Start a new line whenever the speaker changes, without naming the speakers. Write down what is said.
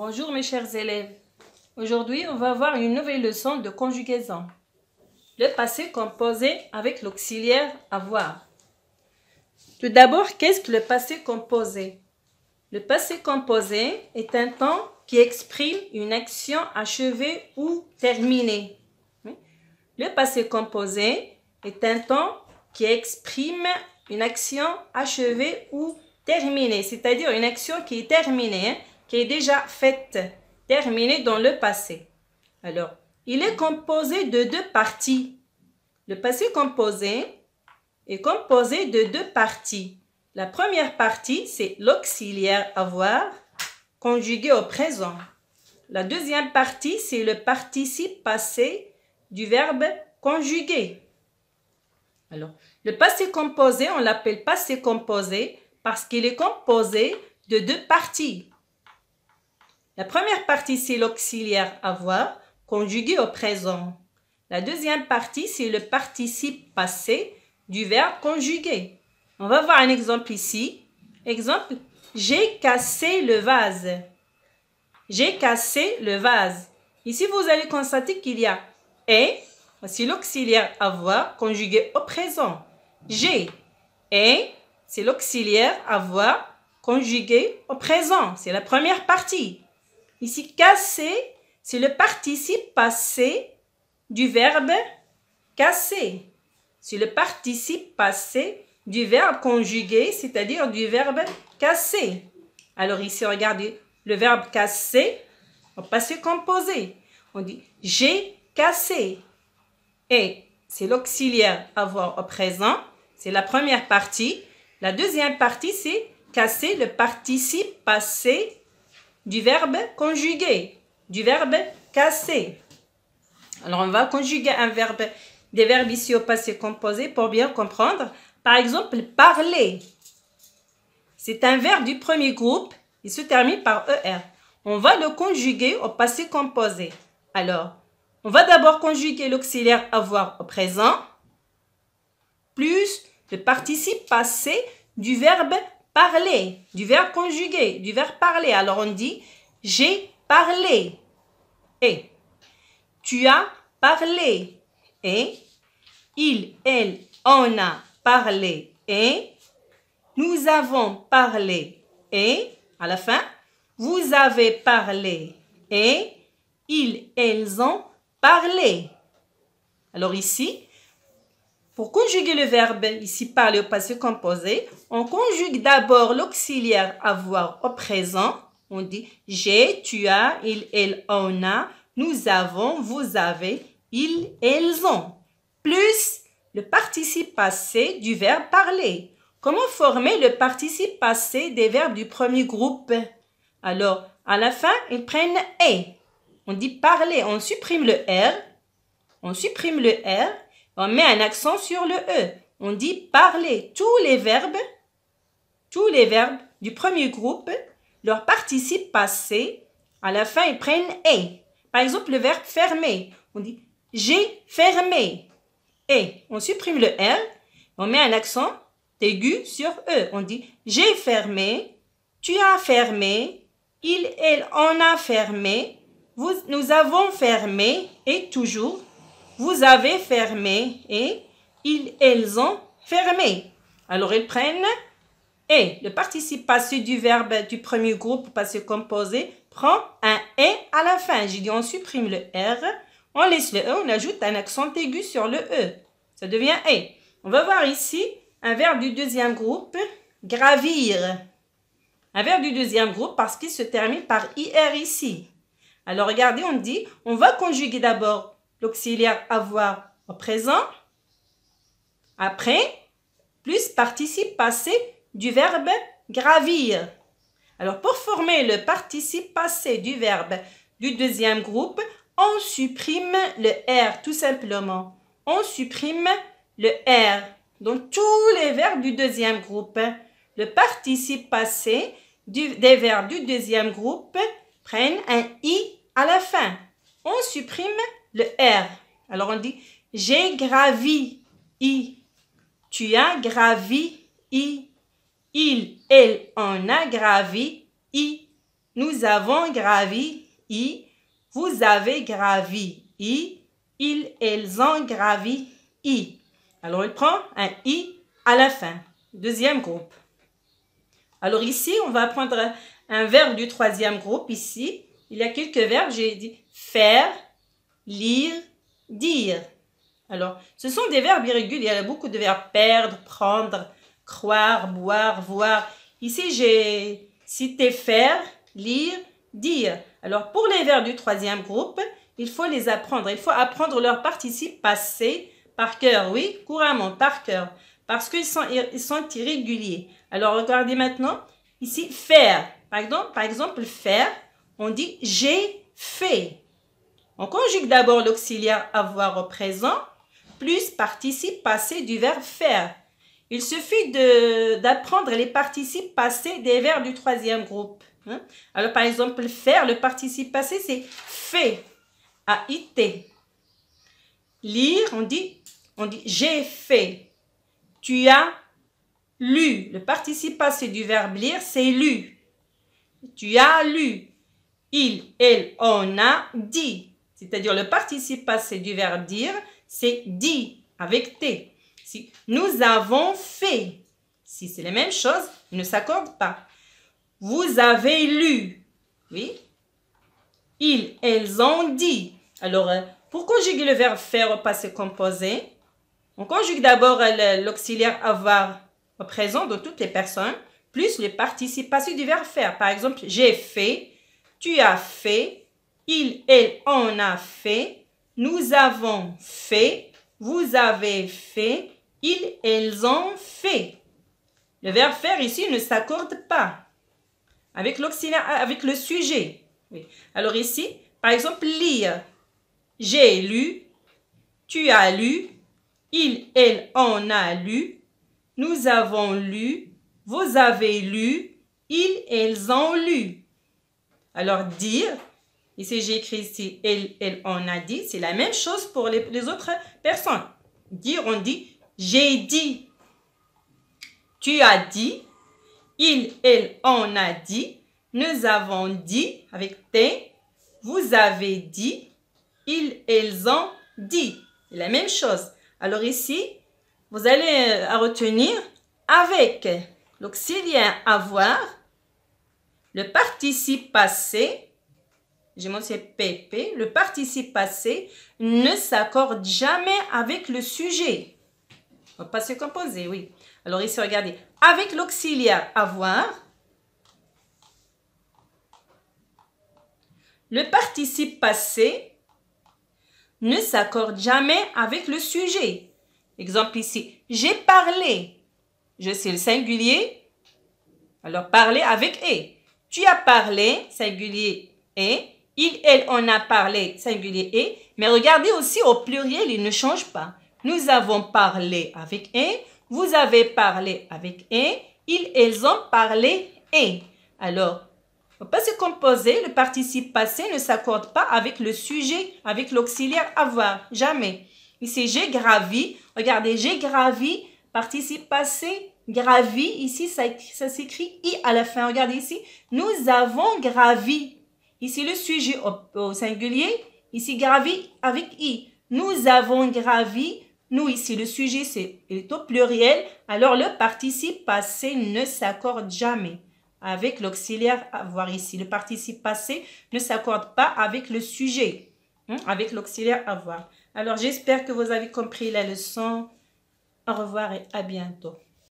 Bonjour mes chers élèves. Aujourd'hui, on va voir une nouvelle leçon de conjugaison. Le passé composé avec l'auxiliaire avoir. Tout d'abord, qu'est-ce que le passé composé? Le passé composé est un temps qui exprime une action achevée ou terminée. Le passé composé est un temps qui exprime une action achevée ou terminée, c'est-à-dire une action qui est terminée, qui est déjà faite, terminée dans le passé. Alors, il est composé de deux parties. Le passé composé est composé de deux parties. La première partie, c'est l'auxiliaire avoir conjugué au présent. La deuxième partie, c'est le participe passé du verbe conjuguer. Alors, le passé composé, on l'appelle passé composé parce qu'il est composé de deux parties. La première partie, c'est l'auxiliaire avoir conjugué au présent. La deuxième partie, c'est le participe passé du verbe conjuguer. On va voir un exemple ici. Exemple, j'ai cassé le vase. J'ai cassé le vase. Ici, vous allez constater qu'il y a « est », c'est l'auxiliaire avoir conjugué au présent. J'ai, est, c'est l'auxiliaire avoir conjugué au présent. C'est la première partie. Ici, casser, c'est le participe passé du verbe casser. C'est le participe passé du verbe conjugué, c'est-à-dire du verbe casser. Alors ici, regardez, le verbe casser, au passé composé. On dit j'ai cassé. Et c'est l'auxiliaire avoir au présent. C'est la première partie. La deuxième partie, c'est casser, le participe passé du verbe conjugué, du verbe casser. Alors, on va conjuguer des verbes ici au passé composé pour bien comprendre. Par exemple, parler. C'est un verbe du premier groupe. Il se termine par ER. On va le conjuguer au passé composé. Alors, on va d'abord conjuguer l'auxiliaire avoir au présent, plus le participe passé du verbe parler, du verbe conjugué, du verbe parler. Alors, on dit « j'ai parlé » et « tu as parlé » et « il, elle, on a parlé » et « nous avons parlé » et à la fin « vous avez parlé » et « ils, elles ont parlé ». Alors ici, pour conjuguer le verbe ici parler au passé composé, on conjugue d'abord l'auxiliaire avoir au présent. On dit j'ai, tu as, il, elle, on a, nous avons, vous avez, ils, elles ont. Plus le participe passé du verbe parler. Comment former le participe passé des verbes du premier groupe? Alors, à la fin, ils prennent « et ». On dit parler, on supprime le R. On supprime le R. On met un accent sur le E. On dit parler. Tous les verbes du premier groupe, leur participe passé, à la fin, ils prennent « et ». Par exemple, le verbe fermer. On dit j'ai fermé. Et on supprime le R. On met un accent aigu sur E. On dit j'ai fermé, tu as fermé, il, elle, on a fermé, nous avons fermé et toujours vous avez fermé et ils, elles ont fermé. Alors, ils prennent et. Le participe passé du verbe du premier groupe passé composé prend un et à la fin. J'ai dit on supprime le R, on laisse le E, on ajoute un accent aigu sur le E. Ça devient et. On va voir ici un verbe du deuxième groupe, gravir. Un verbe du deuxième groupe parce qu'il se termine par IR ici. Alors, regardez, on dit, on va conjuguer d'abord l'auxiliaire avoir au présent, après, plus participe passé du verbe gravir. Alors, pour former le participe passé du verbe du deuxième groupe, on supprime le R tout simplement. On supprime le R. Donc, tous les verbes du deuxième groupe, le participe passé des verbes du deuxième groupe prennent un I à la fin. On supprime le R. Alors, on dit « j'ai gravi I ». Tu as gravi I. Il, elle, on a gravi I. Nous avons gravi I. Vous avez gravi I. Ils, elles ont gravi I. Alors, il prend un I à la fin. Deuxième groupe. Alors ici, on va prendre un verbe du troisième groupe. Ici, il y a quelques verbes. J'ai dit faire, lire, dire. Alors, ce sont des verbes irréguliers. Il y a beaucoup de verbes perdre, prendre, croire, boire, voir. Ici, j'ai cité faire, lire, dire. Alors, pour les verbes du troisième groupe, il faut les apprendre. Il faut apprendre leur participe passé par cœur. Oui, couramment, par cœur. Parce qu'ils sont irréguliers. Alors, regardez maintenant. Ici, faire. Par exemple, faire, on dit « j'ai fait ». On conjugue d'abord l'auxiliaire avoir au présent plus participe passé du verbe faire. Il suffit d'apprendre les participes passés des verbes du troisième groupe. Alors, par exemple, faire, le participe passé, c'est fait, A-I-T. Lire, on dit j'ai fait. Tu as lu. Le participe passé du verbe lire, c'est lu. Tu as lu. Il, elle, on a dit. C'est-à-dire le participe passé du verbe dire, c'est dit avec T. Si nous avons fait. Si c'est la même chose, ils ne s'accordent pas. Vous avez lu. Oui. Ils, elles ont dit. Alors, pour conjuguer le verbe faire au passé composé, on conjugue d'abord l'auxiliaire avoir au présent de toutes les personnes, plus le participe passé du verbe faire. Par exemple, j'ai fait, tu as fait, il, elle, on a fait, nous avons fait, vous avez fait, ils, elles ont fait. Le verbe faire ici ne s'accorde pas avec l'auxiliaire, avec le sujet. Oui. Alors ici, par exemple, lire. J'ai lu, tu as lu, il, elle, on a lu, nous avons lu, vous avez lu, ils, elles ont lu. Alors dire, ici j'ai écrit ici, elle, on a dit, c'est la même chose pour les autres personnes. Dire, on dit, j'ai dit, tu as dit, il, elle, on a dit, nous avons dit, avec T, vous avez dit, ils, elles ont dit. C'est la même chose. Alors ici, vous allez retenir avec l'auxiliaire avoir, le participe passé, j'ai mentionné PP, le participe passé ne s'accorde jamais avec le sujet. Au passé composé, oui. Alors ici, regardez, avec l'auxiliaire avoir, le participe passé ne s'accorde jamais avec le sujet. Exemple ici, j'ai parlé. Je sais le singulier. Alors, parler avec « et ». Tu as parlé, singulier « et ». Il, elle, on a parlé, singulier « et ». Mais regardez aussi au pluriel, il ne change pas. Nous avons parlé avec « et ». Vous avez parlé avec « et ». Ils, elles ont parlé « et ». Alors, au passé composé, le participe passé ne s'accorde pas avec le sujet, avec l'auxiliaire avoir, jamais. Ici, j'ai gravi. Regardez, j'ai gravi, participe passé, gravi. Ici, ça s'écrit I à la fin. Regardez ici, nous avons gravi. Ici, le sujet au singulier. Ici, gravi avec I. Nous avons gravi. Nous, ici, le sujet est au pluriel. Alors, le participe passé ne s'accorde jamais avec l'auxiliaire avoir ici. Le participe passé ne s'accorde pas avec le sujet, avec l'auxiliaire avoir. Alors, j'espère que vous avez compris la leçon. Au revoir et à bientôt.